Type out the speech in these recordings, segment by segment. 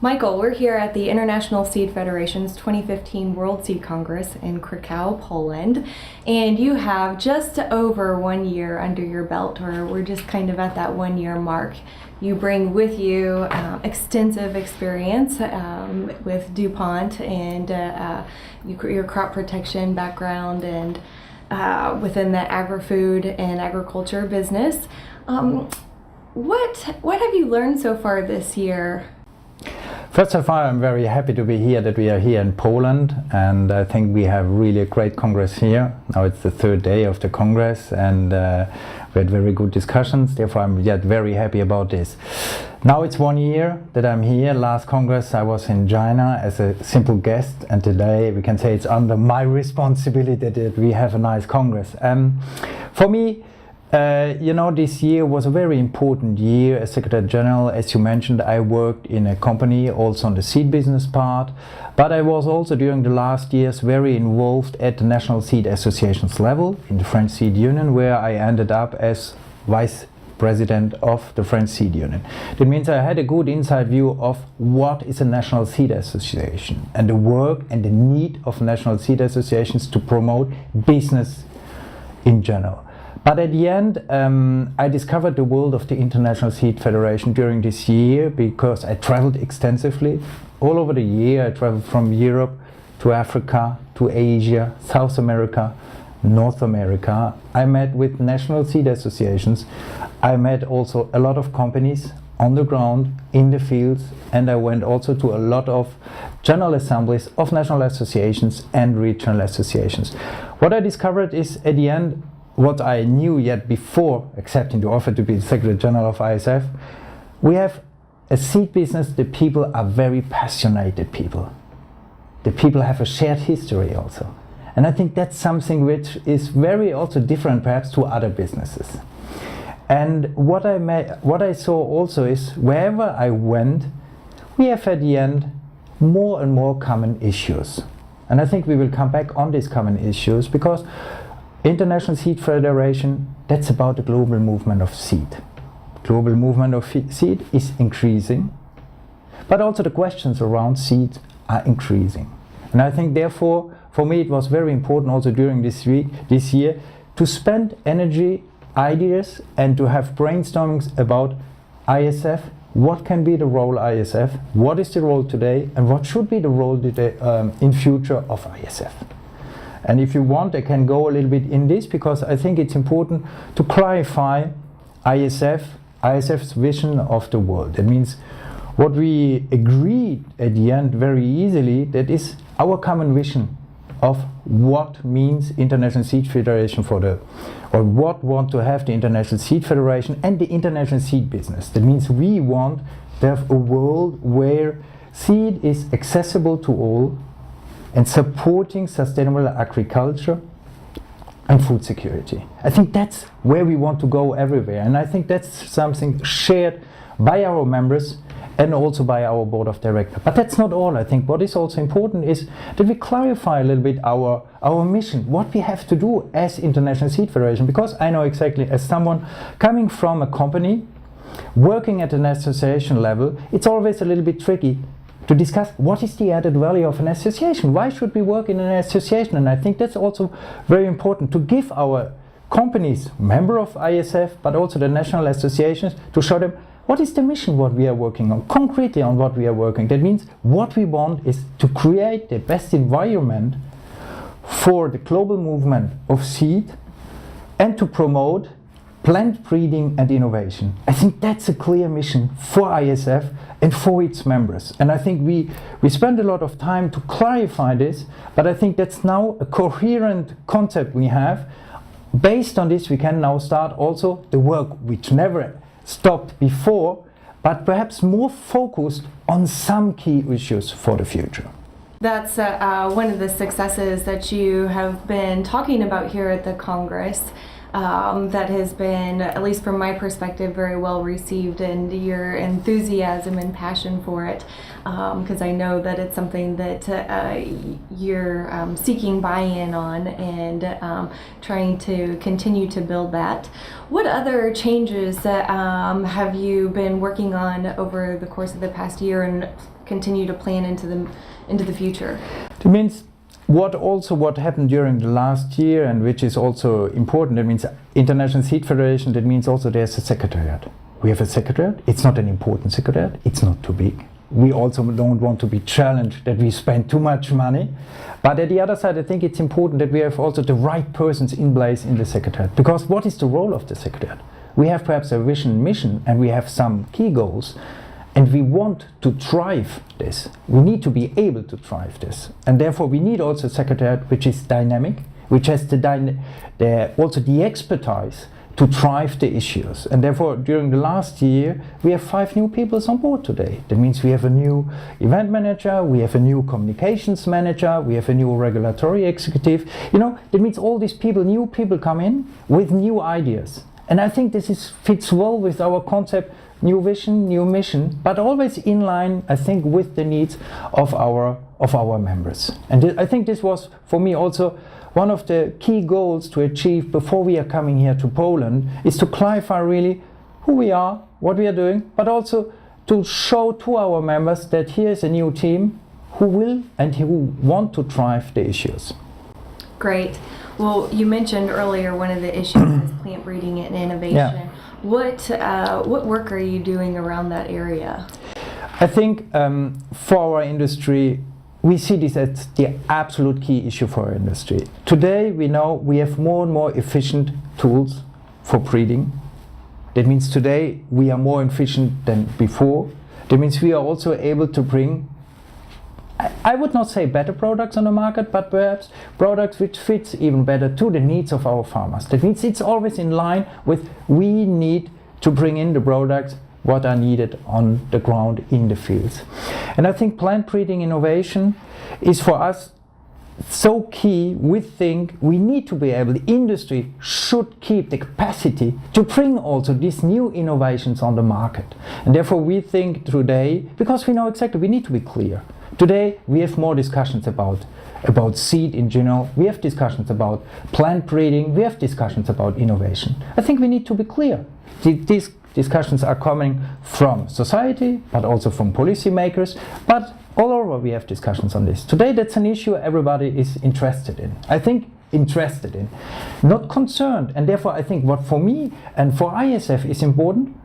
Michael, we're here at the International Seed Federation's 2015 World Seed Congress in Kraków, Poland, and you have just over 1 year under your belt, or we're just kind of at that 1 year mark. You bring with you extensive experience with DuPont and your crop protection background and within the agri-food and agriculture business. What have you learned so far this year? First of all, I'm very happy to be here, that we are here in Poland, and I think we have really a great Congress here. Now it's the third day of the Congress, and we had very good discussions, therefore I'm yet very happy about this. Now it's 1 year that I'm here. Last Congress I was in China as a simple guest, and today we can say it's under my responsibility that we have a nice Congress. For me, this year was a very important year as Secretary General. As you mentioned, I worked in a company also on the seed business part, but I was also during the last years very involved at the National Seed Associations level in the French Seed Union, where I ended up as Vice President of the French Seed Union. That means I had a good inside view of what is a National Seed Association and the work and the need of National Seed Associations to promote business in general. But at the end, I discovered the world of the International Seed Federation during this year because I traveled extensively. All over the year I traveled from Europe to Africa, to Asia, South America, North America. I met with national seed associations. I met also a lot of companies on the ground, in the fields, and I went also to a lot of general assemblies of national associations and regional associations. What I discovered is at the end, what I knew yet before accepting the offer to be the Secretary General of ISF, we have a seed business. The people are very passionate people. The people have a shared history also. And I think that's something which is very also different perhaps to other businesses. And what I saw also is wherever I went, we have at the end more and more common issues. And I think we will come back on these common issues because International Seed Federation, that's about the global movement of seed. Global movement of seed is increasing, but also the questions around seed are increasing. And I think therefore, for me it was very important also during this year, to spend energy, ideas, and to have brainstormings about ISF. What can be the role ISF? What is the role today? And what should be the role today, in future of ISF? And if you want, I can go a little bit in this because I think it's important to clarify ISF's vision of the world. That means what we agreed at the end very easily, that is our common vision of what means International Seed Federation or what want to have the International Seed Federation and the international seed business. That means we want to have a world where seed is accessible to all and supporting sustainable agriculture and food security. I think that's where we want to go everywhere, and I think that's something shared by our members and also by our board of directors. But that's not all. I think what is also important is that we clarify a little bit our mission, what we have to do as International Seed Federation, because I know exactly, as someone coming from a company working at an association level, it's always a little bit tricky to discuss what is the added value of an association. Why should we work in an association? And I think that's also very important to give our companies, member of ISF, but also the national associations, to show them what is the mission, what we are working on, concretely on what we are working. That means what we want is to create the best environment for the global movement of seed and to promote plant breeding and innovation. I think that's a clear mission for ISF and for its members. And I think we spend a lot of time to clarify this, but I think that's now a coherent concept we have. Based on this, we can now start also the work which never stopped before, but perhaps more focused on some key issues for the future. That's one of the successes that you have been talking about here at the Congress. That has been, at least from my perspective, very well received, and your enthusiasm and passion for it, because I know that it's something that you're seeking buy-in on and trying to continue to build that. What other changes have you been working on over the course of the past year, and continue to plan into the future? It means what happened during the last year, and which is also important, that means International Seed Federation, that means also there's a secretariat. We have a secretariat. It's not an important secretariat. It's not too big. We also don't want to be challenged that we spend too much money. But at the other side, I think it's important that we have also the right persons in place in the secretariat. Because what is the role of the secretariat? We have perhaps a vision, mission, and we have some key goals. And we want to drive this. We need to be able to drive this. And therefore we need also a secretariat which is dynamic, which has also the expertise to drive the issues. And therefore during the last year we have 5 new people on board today. That means we have a new event manager, we have a new communications manager, we have a new regulatory executive. You know, that means all these people, new people come in with new ideas. And I think this fits well with our concept, new vision, new mission, but always in line, I think, with the needs of our members. And I think this was, for me, also one of the key goals to achieve before we are coming here to Poland, is to clarify really who we are, what we are doing, but also to show to our members that here is a new team who will and who want to drive the issues. Great. Well, you mentioned earlier one of the issues is plant breeding and innovation. Yeah. What work are you doing around that area? I think for our industry, we see this as the absolute key issue for our industry. Today we know we have more and more efficient tools for breeding. That means today we are more efficient than before. That means we are also able to bring, I would not say better products on the market, but perhaps products which fits even better to the needs of our farmers. That means it's always in line with we need to bring in the products what are needed on the ground in the fields. And I think plant breeding innovation is for us so key. We think we need to be able, the industry should keep the capacity to bring also these new innovations on the market. And therefore we think today, because we know exactly, we need to be clear. Today we have more discussions about seed in general, we have discussions about plant breeding, we have discussions about innovation. I think we need to be clear. These discussions are coming from society, but also from policymakers, but all over we have discussions on this. Today that's an issue everybody is interested in. I think interested in, not concerned. And therefore I think what for me and for ISF is important,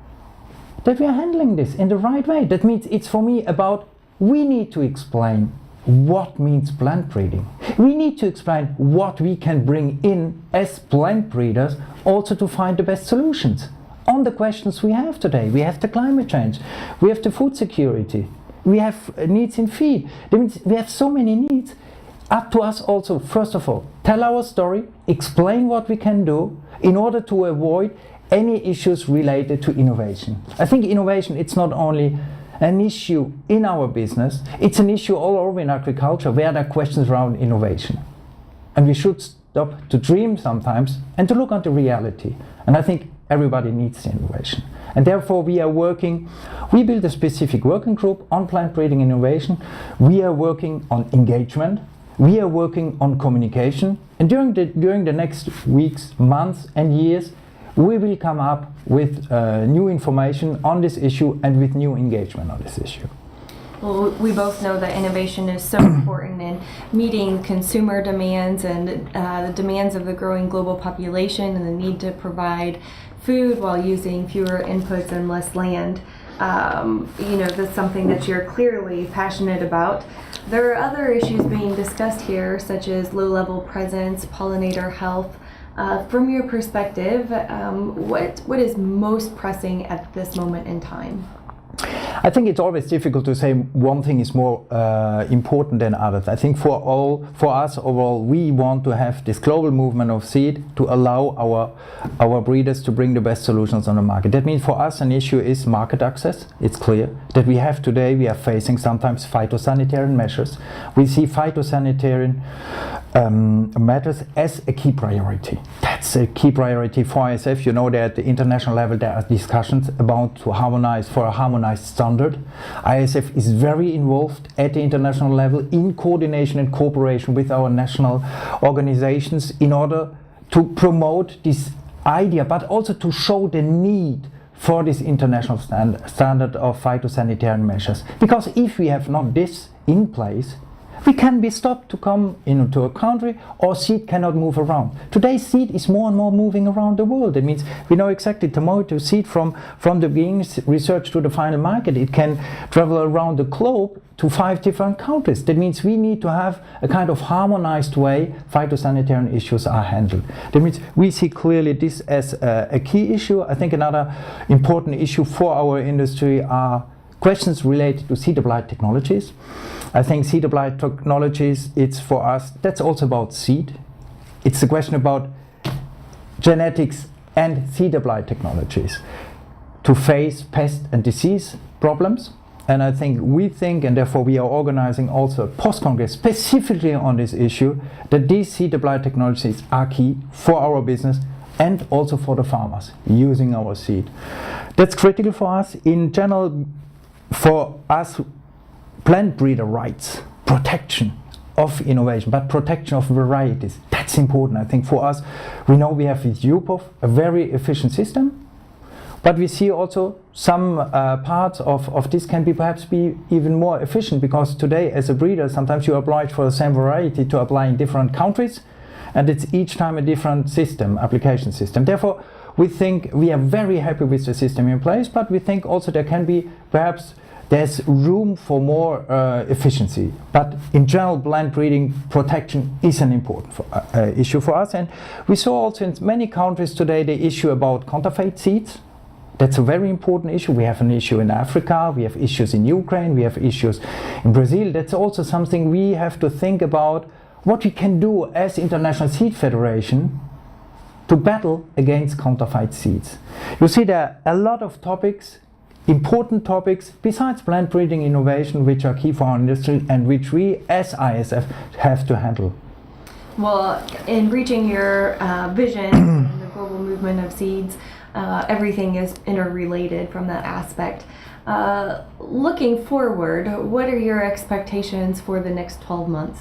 that we are handling this in the right way. That means it's for me about, we need to explain what means plant breeding. We need to explain what we can bring in as plant breeders also to find the best solutions on the questions we have today. We have the climate change, we have the food security, we have needs in feed. That means we have so many needs. Up to us also, first of all, tell our story, explain what we can do in order to avoid any issues related to innovation. I think innovation, it's not only an issue in our business, it's an issue all over in agriculture where there are questions around innovation. And we should stop to dream sometimes and to look at the reality. And I think everybody needs the innovation. And therefore we built a specific working group on plant breeding innovation. We are working on engagement. We are working on communication. And during the next weeks, months and years, we will come up with new information on this issue and with new engagement on this issue. Well, we both know that innovation is so important in meeting consumer demands and the demands of the growing global population and the need to provide food while using fewer inputs and less land. That's something that you're clearly passionate about. There are other issues being discussed here, such as low-level presence, pollinator health. From your perspective, what is most pressing at this moment in time? I think it's always difficult to say one thing is more important than others. I think for us overall, we want to have this global movement of seed to allow our breeders to bring the best solutions on the market. That means for us an issue is market access. It's clear that we are facing sometimes phytosanitary measures. We see phytosanitary matters as a key priority. That's a key priority for ISF. You know that at the international level there are discussions about to harmonize for a harmonized standard. ISF is very involved at the international level in coordination and cooperation with our national organizations in order to promote this idea, but also to show the need for this international standard of phytosanitary measures. Because if we have not this in place, we can be stopped to come into a country, or seed cannot move around. Today seed is more and more moving around the world. That means we know exactly tomato seed from the beginning research to the final market. It can travel around the globe to 5 different countries. That means we need to have a kind of harmonized way phytosanitary issues are handled. That means we see clearly this as a key issue. I think another important issue for our industry are questions related to seed applied technologies. I think seed applied technologies, it's for us, that's also about seed. It's a question about genetics and seed applied technologies to face pest and disease problems. And I think we think, and therefore we are organizing also a post-congress specifically on this issue, that these seed applied technologies are key for our business and also for the farmers using our seed. That's critical for us. In general, for us, plant breeder rights, protection of innovation, but protection of varieties, that's important. I think for us, we know we have with UPOV a very efficient system, but we see also some parts of this can be perhaps be even more efficient, because today as a breeder sometimes you are obliged for the same variety to apply in different countries, and it's each time a different system, application system. Therefore, we think we are very happy with the system in place, but we think also there can be perhaps there's room for more efficiency. But in general, plant breeding protection is an important issue for us. And we saw also in many countries today the issue about counterfeit seeds. That's a very important issue. We have an issue in Africa, we have issues in Ukraine, we have issues in Brazil. That's also something we have to think about, what we can do as International Seed Federation to battle against counterfeit seeds. You see, there are a lot of topics, important topics besides plant breeding innovation, which are key for our industry and which we as ISF have to handle. Well, in reaching your vision and the global movement of seeds, everything is interrelated from that aspect. Looking forward, what are your expectations for the next 12 months?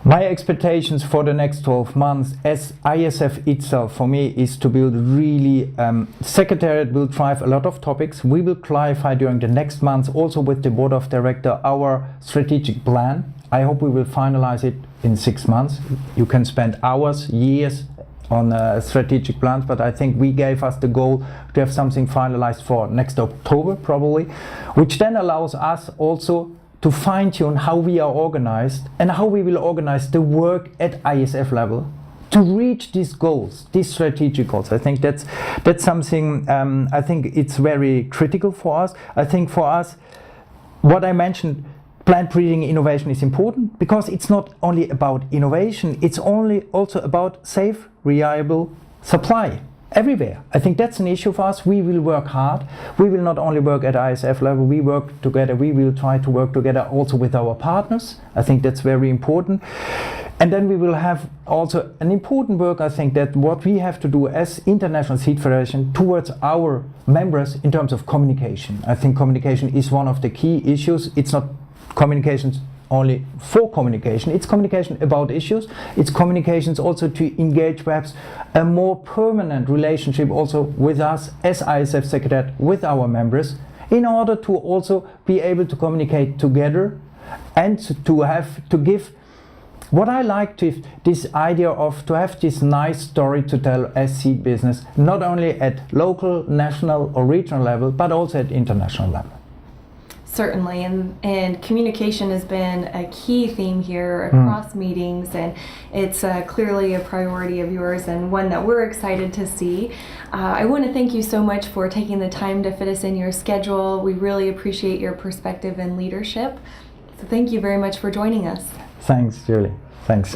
My expectations for the next 12 months as ISF itself for me is to build really, Secretariat will drive a lot of topics. We will clarify during the next months also with the Board of Directors our strategic plan. I hope we will finalize it in 6 months. You can spend hours, years on strategic plans, but I think we gave us the goal to have something finalized for next October probably, which then allows us also to fine-tune how we are organized and how we will organize the work at ISF level to reach these goals, these strategic goals. I think that's something, I think it's very critical for us. I think for us, what I mentioned, plant breeding innovation is important because it's not only about innovation, it's also about safe, reliable supply everywhere. I think that's an issue for us. We will work hard. We will not only work at ISF level, we work together. We will try to work together also with our partners. I think that's very important. And then we will have also an important work, I think, that what we have to do as International Seed Federation towards our members in terms of communication. I think communication is one of the key issues. It's not communications only for communication, it's communication about issues, it's communications also to engage perhaps a more permanent relationship also with us as ISF Secretariat, with our members, in order to also be able to communicate together and to give what I like to this idea of to have this nice story to tell as seed business, not only at local, national or regional level, but also at international level. Certainly, and communication has been a key theme here across meetings, and it's clearly a priority of yours and one that we're excited to see. I want to thank you so much for taking the time to fit us in your schedule. We really appreciate your perspective and leadership. So thank you very much for joining us. Thanks, Julie. Thanks.